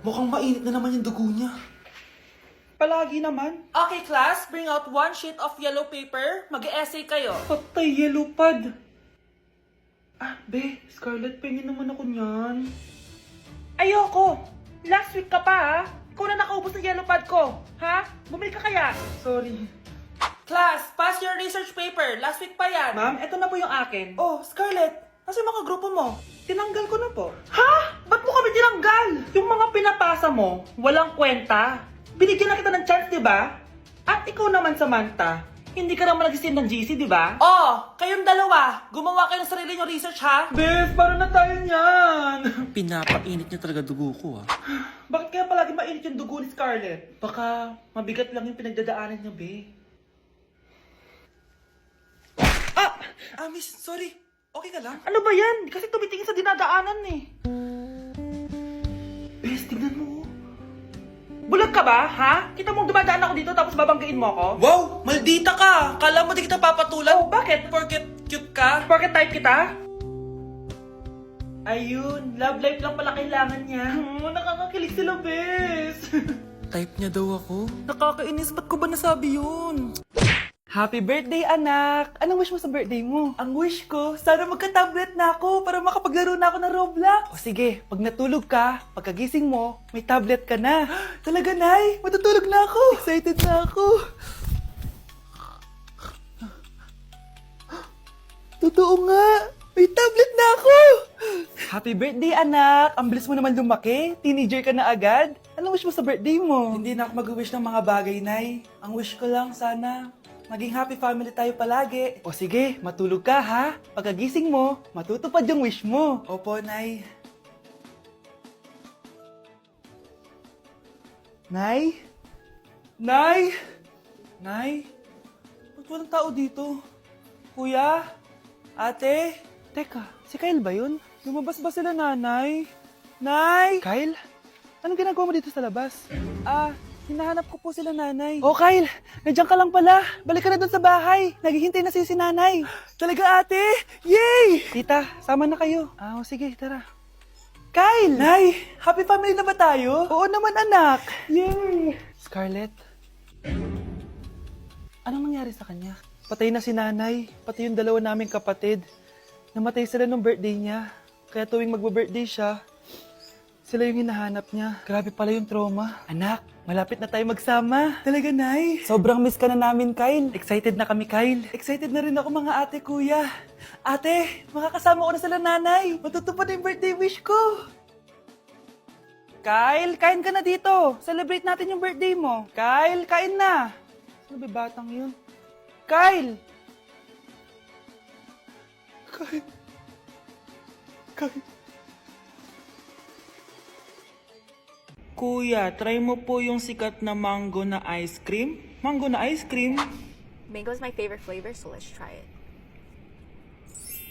Mukhang mainit na naman yung dugo niya. Palagi naman. Okay, class, bring out one sheet of yellow paper. Mag-essay kayo. Patay, yellow pad. Be, Scarlett, pengin naman ako niyan. Ayoko! Last week ka pa, ha? Ikaw na nakaubos ng yellow pad ko. Ha? Bumili ka kaya? Sorry. Class, pass your research paper. Last week pa yan. Ma'am, eto na po yung akin. Oh, Scarlett, nasa yung mga grupo mo? Tinanggal ko na po. Ha? Ba't mo kami tinanggal? Yung mga pinapasa mo, walang kwenta. Binigyan na kita ng chance, di ba? At ikaw naman, Samantha, hindi ka naman nag-send ng GC, di ba? Oh, kayong dalawa, gumawa kayo ng sarili nyo research, ha? Bes, paano na tayo niyan? Pinapainit niya talaga dugo ko Bakit kaya palagi mainit yung dugo ni Scarlett? Baka mabigat lang yung pinagdadaanan niya, be. Miss, sorry. Okay ka lang? Ano ba yan? Kasi tumitingin sa dinadaanan eh. Bes, tignan mo. Bulag ka ba, ha? Kita mong dumadaan ako dito tapos babanggain mo ako? Wow, maldita ka! Kala mo di kita papatulan? Oh, bakit? Porket cute ka? Porket type kita? Ayun, love life lang pala kailangan niya. Nakakakilig sila, bes. Type niya daw ako. Nakakainis, ba't ko ba nasabi yun? Happy birthday, anak! Anong wish mo sa birthday mo? Ang wish ko, sana magka-tablet na ako para makapaglaro na ako ng Roblox. O sige, pag natulog ka, pagkagising mo, may tablet ka na. Talaga, Nay? Matutulog na ako. Excited na ako. Totoo nga. May tablet na ako. Happy birthday, anak! Ang bilis mo naman lumaki. Teenager ka na agad. Anong wish mo sa birthday mo? Hindi na ako mag-wish ng mga bagay, Nay. Ang wish ko lang, sana maging happy family tayo palagi. O sige, matulog ka ha. Pagkagising mo, matutupad yung wish mo. Opo, Nay. Nay? Nay! Nay? Ba't walang tao dito? Kuya? Ate? Teka, si Kyle ba yun? Lumabas ba sila, Nanay? Nay! Kyle? Anong ginagawa mo dito sa labas? Hinahanap ko po sila, Nanay. Oh, Kyle! Nandiyan ka lang pala. Balik ka na dun sa bahay. Naghihintay na si nanay. Talaga, ate? Yay! Tita, sama na kayo. Sige, tara. Kyle! Nay, happy family na ba tayo? Oo naman, anak. Yay! Scarlett, anong nangyari sa kanya? Patay na si nanay, pati yung dalawa naming kapatid. Namatay sila nung birthday niya. Kaya tuwing magbe-birthday siya, sila yung hinahanap niya. Grabe pala yung trauma. Anak, malapit na tayo magsama. Talaga, Nay? Sobrang miss ka na namin, Kyle. Excited na kami, Kyle. Excited na rin ako, mga ate, kuya. Ate, makakasama ko na sila, Nanay. Matutupad na yung birthday wish ko. Kyle, kain ka na dito. Celebrate natin yung birthday mo. Kyle, kain na. Sino ba batang yun? Kyle! Kyle. Kuya, try mo po yung sikat na mango na ice cream. Mango na ice cream? Mango is my favorite flavor, so let's try it.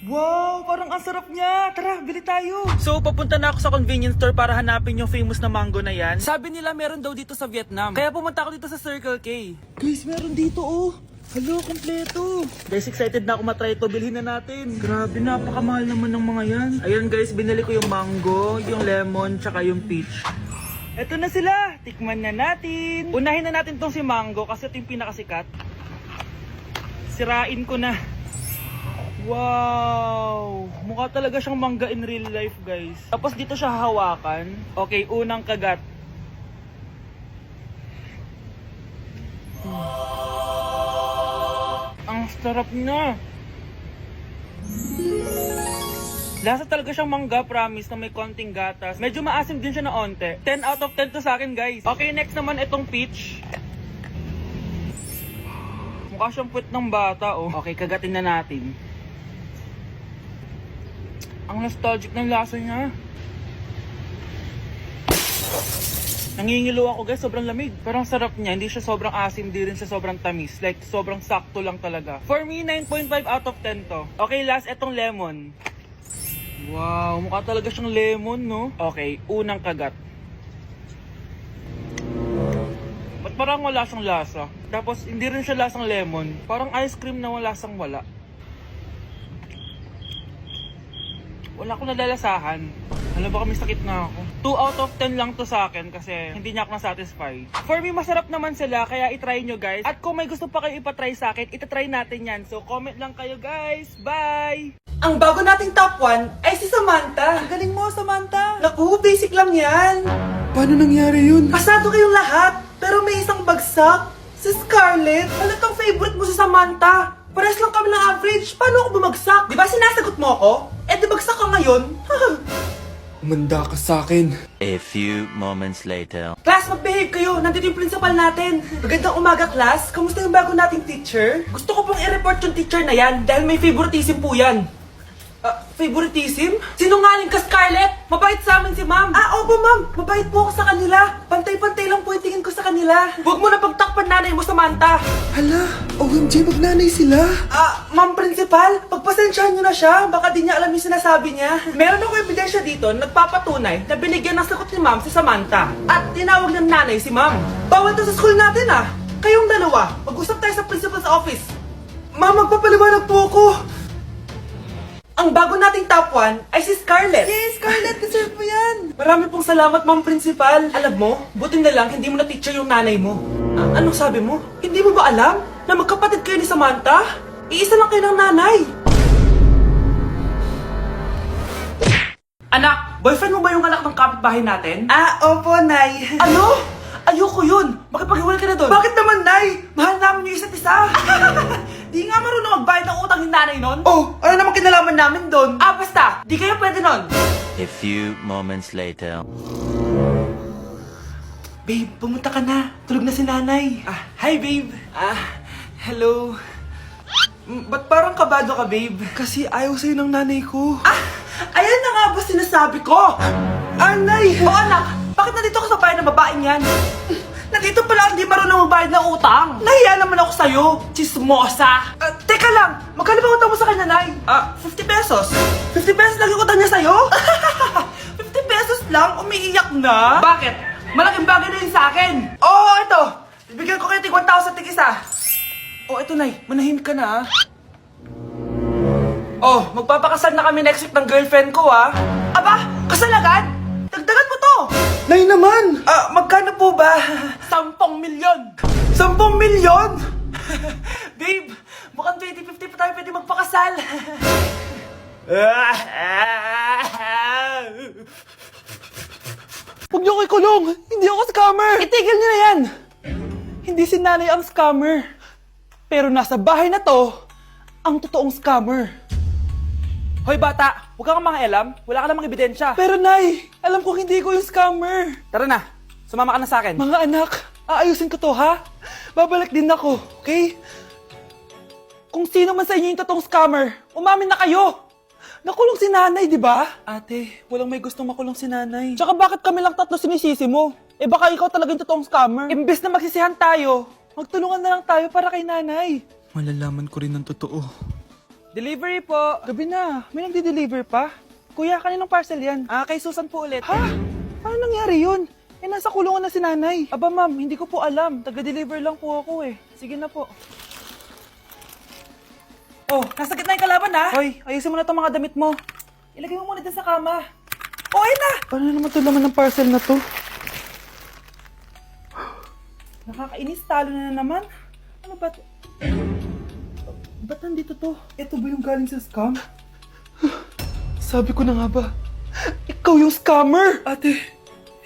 Wow, parang ang sarap niya. Tara, bili tayo. So, papunta na ako sa convenience store para hanapin yung famous na mango na yan. Sabi nila meron daw dito sa Vietnam. Kaya pumunta ako dito sa Circle K. Guys, meron dito oh. Hello, kompleto. Guys, excited na ako matry ito. Bilhin na natin. Grabe, napakamahal naman ng mga yan. Ayun guys, binili ko yung mango, yung lemon, tsaka yung peach. Eto na sila. Tikman na natin. Unahin na natin tong si mango kasi ito yung pinakasikat. Sirain ko na. Wow! Mukha talaga siyang mangga in real life, guys. Tapos dito siya hahawakan. Okay, unang kagat. Ang sarap niya. Lasa talaga siyang mangga, promise, na may konting gatas. Medyo maasim din siya na onte. 10 out of 10 to sa akin, guys. Okay, next naman itong peach. Mukha siyang puwet ng bata, oh. Okay, kagatin na natin. Ang nostalgic ng lasa niya. Nangingilo ako, guys, sobrang lamig. Pero ang sarap niya, hindi siya sobrang asim, di rin siya sobrang tamis. Like, sobrang sakto lang talaga. For me, 9.5 out of 10 to. Okay, last, etong lemon. Wow, mukha talaga siyang lemon, no? Okay, unang kagat. Ba't parang wala siyang lasa? Tapos, hindi rin siya lasang lemon. Parang ice cream na wala lasang wala. Wala akong nalalasahan. Alam ba kami sakit na ako. 2 out of 10 lang to sa akin kasi hindi niya ako na-satisfy. For me, masarap naman sila kaya itry nyo guys. At kung may gusto pa kayo ipatry sa akin, itatry natin yan. So comment lang kayo guys. Bye! Ang bago nating top 1 ay si Samantha. Ang galing mo, Samantha. Naku, basic lang yan. Paano nangyari yun? Pasado kayong lahat, pero may isang bagsak. Si Scarlett, halatang favorite mo si Samantha. Pares lang kami ng average. Paano ako bumagsak? Di ba sinasagot mo ako? Eh, di bagsak ka ngayon? Umanda ka sa akin. A few moments later. Class, mag-behave kayo. Nandito yung principal natin. Magandang umaga, class. Kamusta yung bago nating teacher? Gusto ko pong i-report yung teacher na yan dahil may favoritism po yan. Favoritism? Sinungaling ka, Scarlett! Mabait sa amin si ma'am. Opo, ma'am. Mabait po ako sa kanila. Pantay-pantay lang po yung tingin ko sa kanila. Huwag mo na pagtakpan nanay mo, Samantha. Hala, OMG, magnanay sila. Ma'am principal, pagpasensyahan niyo na siya. Baka di niya alam yung sinasabi niya. Meron ako ebidensya dito na nagpapatunay na binigyan ng sagot ni ma'am si Samantha. At tinawag ng nanay si ma'am. Bawal to sa school natin Kayong dalawa, mag-usap tayo sa principal's office. Ma'am, magpapaliwanag po ako. Ang bago nating top 1 ay si Scarlett. Yes, Scarlett, deserve mo yan. Marami pong salamat, ma'am principal. Alam mo, buti na lang hindi mo na teacher yung nanay mo. Anong sabi mo? Hindi mo ba alam na magkapatid kayo ni Samantha? Iisa lang kayo ng nanay. Anak, boyfriend mo ba yung anak ng kapitbahay natin? Opo, Nay. Ano? Ayoko yun. Makipag-iwalay ka na doon. Bakit naman, Nay? Mahal namin yung isa't isa. Di nga marunong magbayad ng utang yung nanay nun. Oh, ano naman kinalaman namin doon? Basta. Di kayo pwede nun. A few moments later. Babe, pumunta ka na. Tulog na si nanay. Hi, babe. Hello. Ba't parang kabado ka, babe? Kasi ayaw sa'yo ng nanay ko. Ayan na nga ba sinasabi ko? Nay! O anak, bakit nandito ka sa bahay ng babaeng yan? Nandito pala hindi marunong magbayad ng utang. Nahiya naman ako sa'yo, chismosa. Teka lang, magkano ba utang mo sa kanya, Nay? 50 pesos. 50 pesos lang yung utang niya sa'yo? 50 pesos lang? Umiiyak na? Bakit? Malaking bagay na yun sa akin. Oo, ito. Bibigyan ko kayo tig 1,000 tig isa. Ito, Nay. Manahimik ka na, magpapakasal na kami next week ng girlfriend ko, Aba, kasal agad? Dagdagan mo to! Nay naman! Magkano po ba? 10 milyon! 10 milyon? Babe, mukhang 2050 pa tayo pwede magpakasal. Huwag niyo ko ikulong! Hindi ako scammer! Itigil niyo na yan! Hindi si nanay ang scammer. Pero nasa bahay na to, ang totoong scammer. Hoy bata, huwag kang mangialam. Wala ka namang ebidensya. Pero Nay, alam ko hindi ko yung scammer. Tara na, sumama ka na sa akin. Mga anak, aayusin ko to ha? Babalik din ako, okay? Kung sino man sa inyo yung totoong scammer, umamin na kayo! Nakulong si nanay, di ba? Ate, walang may gustong makulong si nanay. Tsaka bakit kami lang tatlo sinisisi mo? Baka ikaw talaga yung totoong scammer. Imbes na magsisihan tayo, Magtulungan na lang tayo para kay nanay. Malalaman ko rin ng totoo. delivery po. Gabi na, may nagde-deliver pa? Kuya, kaninong parcel yan? Kay Susan po ulit. Ha? Paano nangyari yun? Nasa kulungan na si nanay. Aba ma'am, hindi ko po alam. Taga-deliver lang po ako Sige na po. Nasa gitna yung kalaban Hoy, ayusin mo na itong mga damit mo. Ilagay mo muna dyan sa kama. Ayun na! Paano naman ito laman ng parcel na to? Nakakainis, talo na naman. Ano ba? Ba't nandito to? Ito ba yung galing sa scam? Sabi ko na nga ba? Ikaw yung scammer! Ate,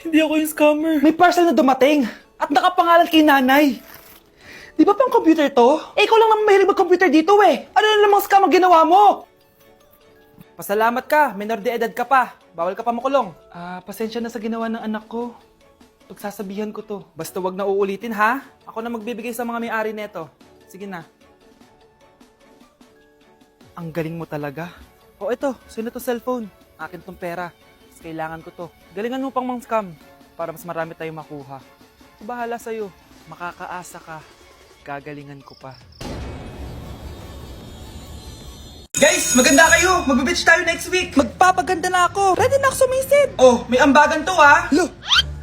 hindi ako yung scammer. May parcel na dumating at nakapangalan kay nanay. Di ba pang computer to? Ikaw lang naman mahilig mag-computer dito Ano na namang scam ang ginawa mo? Pasalamat ka, minor de edad ka pa. Bawal ka pa makulong. Pasensya na sa ginawa ng anak ko. Pagsasabihan ko to. Basta wag na uulitin ha. Ako na magbibigay sa mga may-ari neto. Sige na. Ang galing mo talaga. Ito, sino to cellphone? Akin tong pera. Mas kailangan ko to. Galingan mo pang mang scam para mas marami tayong makuha. Bahala sa'yo. Makakaasa ka. Gagalingan ko pa. Guys, maganda kayo! Magbe-beach tayo next week! Magpapaganda na ako! Ready na ako sumisid! May ambagan to Lo,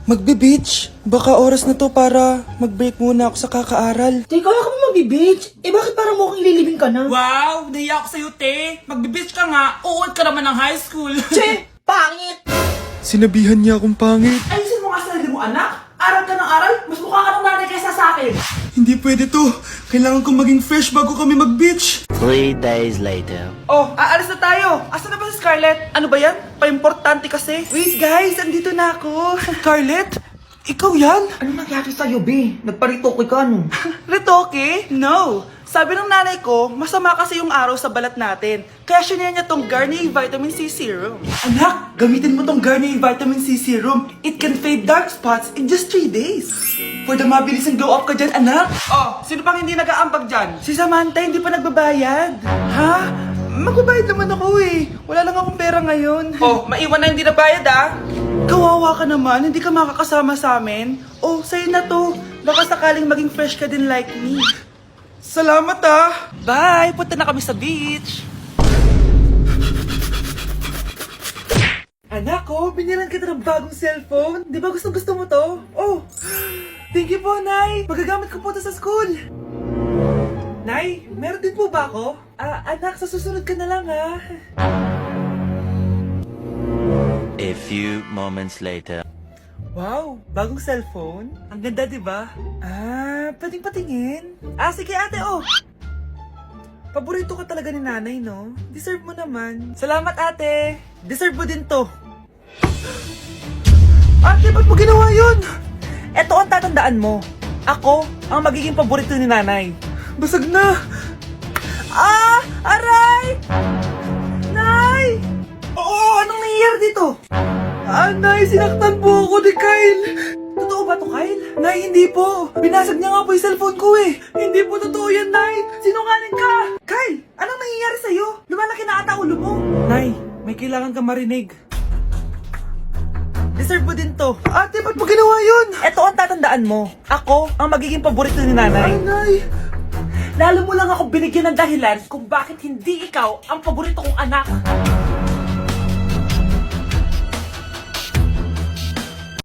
Magbe-beach. Baka oras na to para mag-break muna ako sa kakaaral. Teka, kaya ka ba magbe-beach? Eh bakit parang mukhang ililibing ka na? Wow, nahiya ako sa'yo, te. Magbe-beach ka nga. Uod ka naman ng high school. Che! Pangit! Sinabihan niya akong pangit. Ayusin mo nga sarili mo, anak. Aral ka ng aral, mas mukha ka ng nanay kaysa sa akin. Hindi pwede to. Kailangan kong maging fresh bago kami mag-beach. 3 days later. Oh, aalis na tayo. Asa na ba si Scarlett? Ano ba yan? Pa-importante kasi. Wait guys, andito na ako. Scarlett, ikaw yan? Ano nangyari sa'yo, B? Nagparitoke ka, no? Retoke? No. Sabi ng nanay ko, masama kasi yung araw sa balat natin. Kaya sinaya niya tong Garnier Vitamin C Serum. Anak, gamitin mo tong Garnier Vitamin C Serum. It can fade dark spots in just 3 days. For the mabilis and glow up ka dyan, anak. Oh, sino pang hindi nag-aambag dyan? Si Samantha hindi pa nagbabayad. Ha? Magbabayad naman ako eh. Wala lang akong pera ngayon. Oh, maiwan na hindi nabayad, ah. Kawawa ka naman, hindi ka makakasama sa amin. Oh, sa'yo na to. Baka sakaling maging fresh ka din like me. Salamat ah! Bye! Punta na kami sa beach. Anak ko, binilan kita ng bagong cellphone. Di ba gusto mo to? Oh, thank you po, Nay. Magagamit ko po to sa school. Nay, meron din po ba ako? Anak, sa susunod ka na lang ha. A few moments later. Wow, bagong cellphone? Ang ganda, di ba? Pwedeng patingin? Sige ate, oh! Paborito ka talaga ni nanay, no? Deserve mo naman. Salamat, ate! Deserve mo din to. Ate, ba't mo ginawa yun? Eto ang tatandaan mo. Ako ang magiging paborito ni nanay. Basag na! Aray! Nay! Oo, anong nangyayari dito? Nay, sinaktan po ako ni Kyle! Totoo ba to, Kyle? Nay, hindi po! Binasag niya nga po yung cellphone ko eh! Hindi po totoo yan, Nay! Sinungaling ka! Kyle, anong nangyayari sa'yo? Lumalaki na ata ulo mo. Nay, may kailangan ka marinig. Deserve mo din to. Ate, ba't mo ginawa yun? Eto ang tatandaan mo. Ako ang magiging paborito ni nanay. Nay! Lalo mo lang ako binigyan ng dahilan kung bakit hindi ikaw ang paborito kong anak.